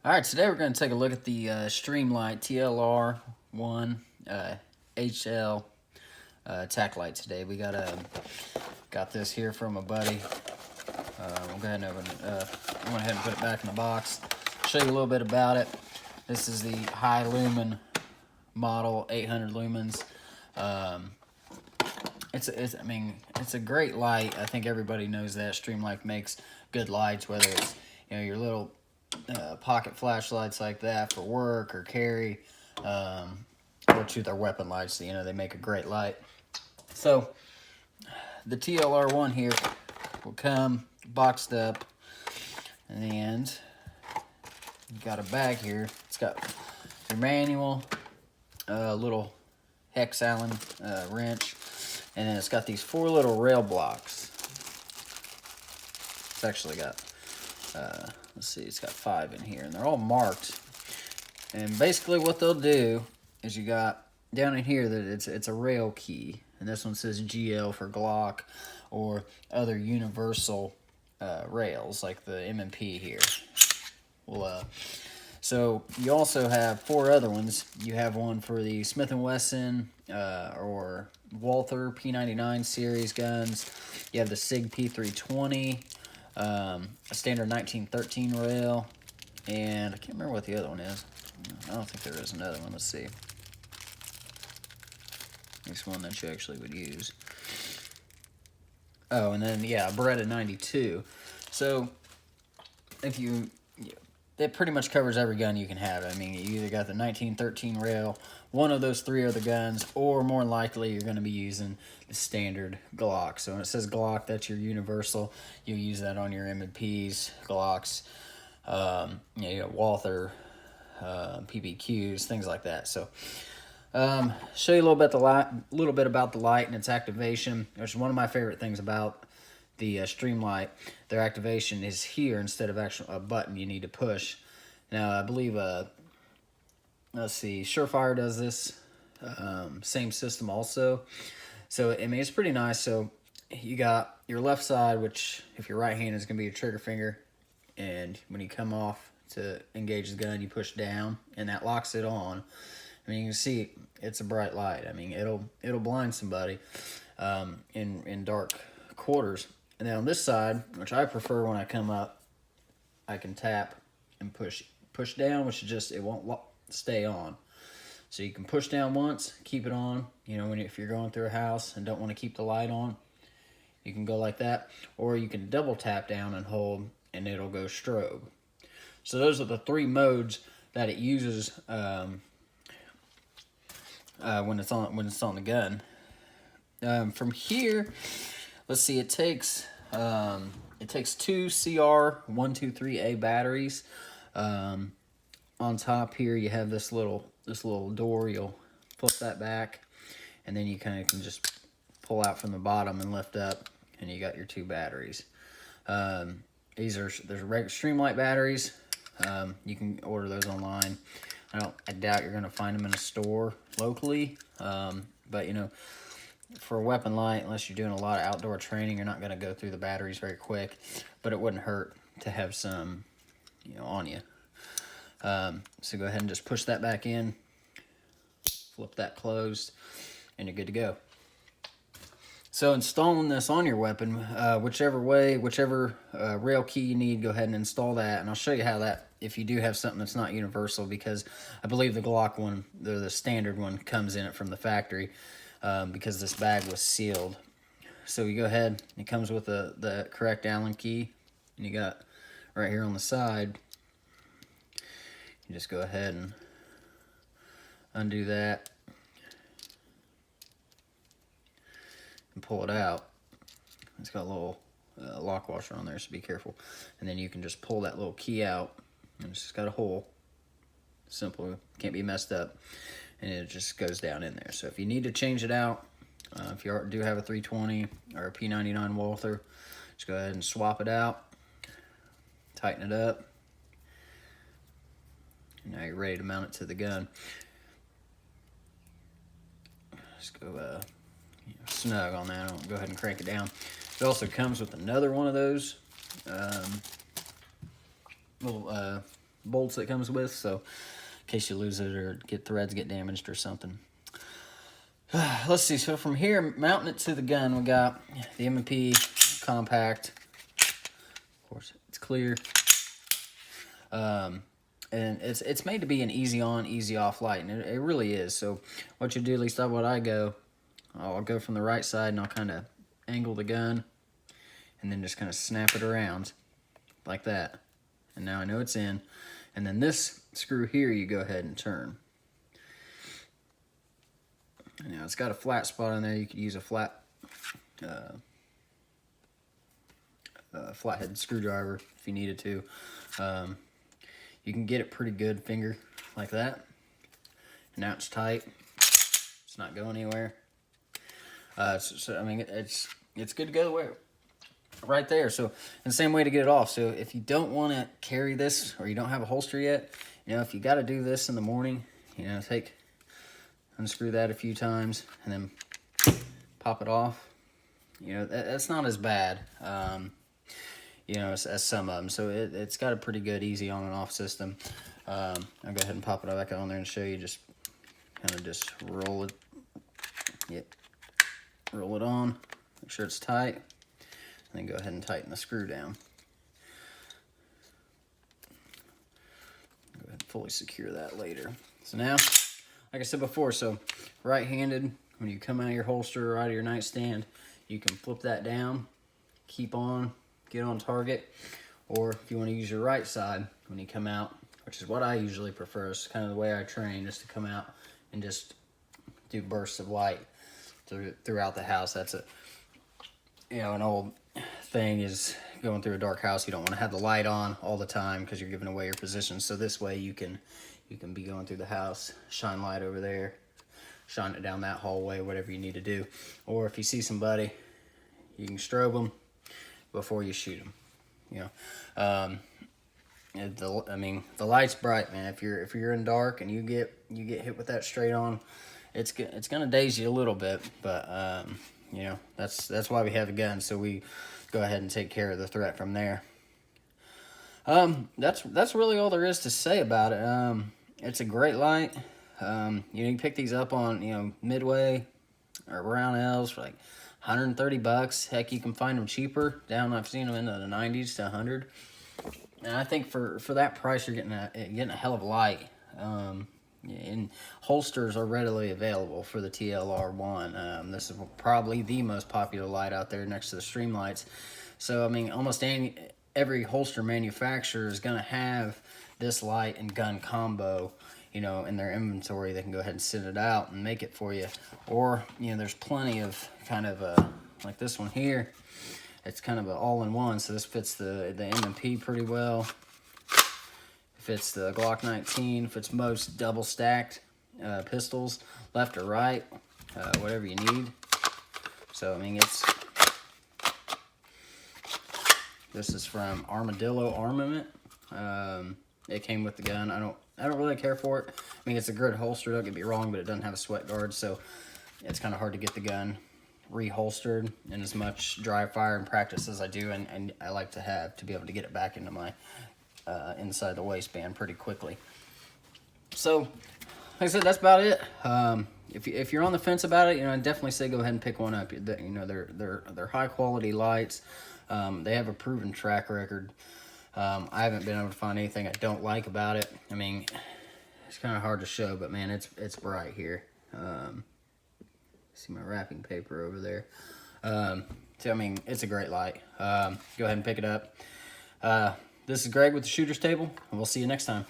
Alright, today we're going to take a look at the Streamlight TLR-1 HL tack light today. We got this here from a buddy. We'll go ahead and went ahead and put it back in the box. Show you a little bit about it. This is the high lumen model, 800 lumens. It's a great light. I think everybody knows that Streamlight makes good lights, whether it's your little pocket flashlights like that for work or carry, or to their weapon lights. They make a great light. So the TLR-1 here will come boxed up, and you've got a bag here. It's got your manual, little hex Allen wrench, and then it's got these 4 little rail blocks. It's actually got let's see, it's got 5 in here, and they're all marked. And basically what they'll do is, you got down in here that it's a rail key, and this one says GL for Glock or other universal rails like the M&P here. Well, so you also have 4 other ones. You have one for the Smith & Wesson or Walther P99 series guns. You have the SIG P320, a standard 1913 rail, and I can't remember what the other one is. I don't think there is another one. Let's see. This one that you actually would use. Oh, and then, yeah, a Beretta 92. So, that pretty much covers every gun you can have. I mean, you either got the 1913 rail, one of those 3 other guns, or more likely you're going to be using the standard Glock. So when it says Glock, that's your universal. You'll use that on your M&Ps, Glocks, Walther, PPQs, things like that. So show you a little bit about the light and its activation, which is one of my favorite things about the Streamlight. Their activation is here instead of actually a button you need to push. Now, I believe, let's see, Surefire does this, same system also. So, I mean, it's pretty nice. So, you got your left side, which, if you're right-handed, is going to be your trigger finger. And when you come off to engage the gun, you push down, and that locks it on. I mean, you can see it's a bright light. I mean, it'll blind somebody in dark quarters. And then on this side, which I prefer, when I come up, I can tap and push down, which is just, it won't stay on. So you can push down once, keep it on. If you're going through a house and don't want to keep the light on, you can go like that. Or you can double tap down and hold, and it'll go strobe. So those are the 3 modes that it uses when it's on the gun. From here, let's see, it takes 2 CR123A batteries. On top here, you have this little door. You'll flip that back, and then you kind of can just pull out from the bottom and lift up, and you got your 2 batteries. There's regular Streamlight batteries. You can order those online. I doubt you're going to find them in a store locally, but for a weapon light, unless you're doing a lot of outdoor training, you're not going to go through the batteries very quick, but it wouldn't hurt to have some on you. So go ahead and just push that back in, flip that closed, and you're good to go. So installing this on your weapon, whichever rail key you need, go ahead and install that, and I'll show you how that, if you do have something that's not universal, because I believe the Glock one, the standard one, comes in it from the factory, because this bag was sealed. So you go ahead, it comes with the correct Allen key, and you got right here on the side, you just go ahead and undo that and pull it out. It's got a little lock washer on there, so be careful. And then you can just pull that little key out, and it's just got a hole. Simple, can't be messed up, and it just goes down in there. So if you need to change it out, if you do have a 320 or a P99 Walther, just go ahead and swap it out, tighten it up. Now you're ready to mount it to the gun. Just go snug on that. I'll go ahead and crank it down. It also comes with another one of those little bolts it comes with, so in case you lose it or threads get damaged or something. Let's see, so from here, mounting it to the gun, we got the M&P compact. Of course, it's clear. And it's made to be an easy on, easy off light, and it really is. So what you do, at least that's what I go. I'll go from the right side and I'll kind of angle the gun and then just kind of snap it around like that. And now I know it's in. And then this screw here, you go ahead and turn. Now it's got a flat spot on there. You could use a flathead screwdriver if you needed to. You can get it pretty good finger like that. And now it's tight. It's not going anywhere. So I mean, it's good to go right there. So, and the same way to get it off. So if you don't want to carry this, or you don't have a holster yet, you know, if you got to do this in the morning, you know, unscrew that a few times and then pop it off. You know, that's not as bad, you know, as some of them. So it's got a pretty good easy on and off system. I'll go ahead and pop it back on there and show you. Just kind of just roll it. Yep. Roll it on. Make sure it's tight. And then go ahead and tighten the screw down. Go ahead and fully secure that later. So now, like I said before, so right-handed, when you come out of your holster or out of your nightstand, you can flip that down, keep on, get on target. Or if you want to use your right side when you come out, which is what I usually prefer, it's kind of the way I train, just to come out and just do bursts of light throughout the house. That's an old thing is going through a dark house. You don't want to have the light on all the time because you're giving away your position. So this way you can be going through the house, shine light over there, shine it down that hallway, whatever you need to do. Or if you see somebody, you can strobe them before you shoot them. You know, I mean, the light's bright, man. If you're in dark and you get hit with that straight on, it's gonna daze you a little bit, but you know, that's why we have a gun, so we go ahead and take care of the threat from there. That's really all there is to say about it. It's a great light. You know, you can pick these up on, you know, Midway or Brown L's for like $130. Heck, you can find them cheaper. I've seen them in the 90s to 100. And I think for that price, you're getting a hell of a light. And holsters are readily available for the TLR-1. This is probably the most popular light out there next to the Streamlights. So I mean, almost every holster manufacturer is going to have this light and gun combo, you know, in their inventory. They can go ahead and send it out and make it for you. Or, you know, there's plenty of kind of like this one here. It's kind of an all-in-one, so this fits the M&P pretty well. Fits the Glock 19, fits most double-stacked pistols, left or right, whatever you need. So, I mean, this is from Armadillo Armament. It came with the gun. I don't really care for it. I mean, it's a good holster, don't get me wrong, but it doesn't have a sweat guard, so it's kind of hard to get the gun reholstered in as much dry fire and practice as I do, and I like to be able to get it back into my inside the waistband pretty quickly. So, like I said, that's about it. If you're on the fence about it, you know, I definitely say go ahead and pick one up. You know, they're high quality lights. They have a proven track record. I haven't been able to find anything I don't like about it. I mean, it's kind of hard to show, but man, it's bright here. See my wrapping paper over there. So I mean, it's a great light. Go ahead and pick it up. This is Greg with the Shooter's Table, and we'll see you next time.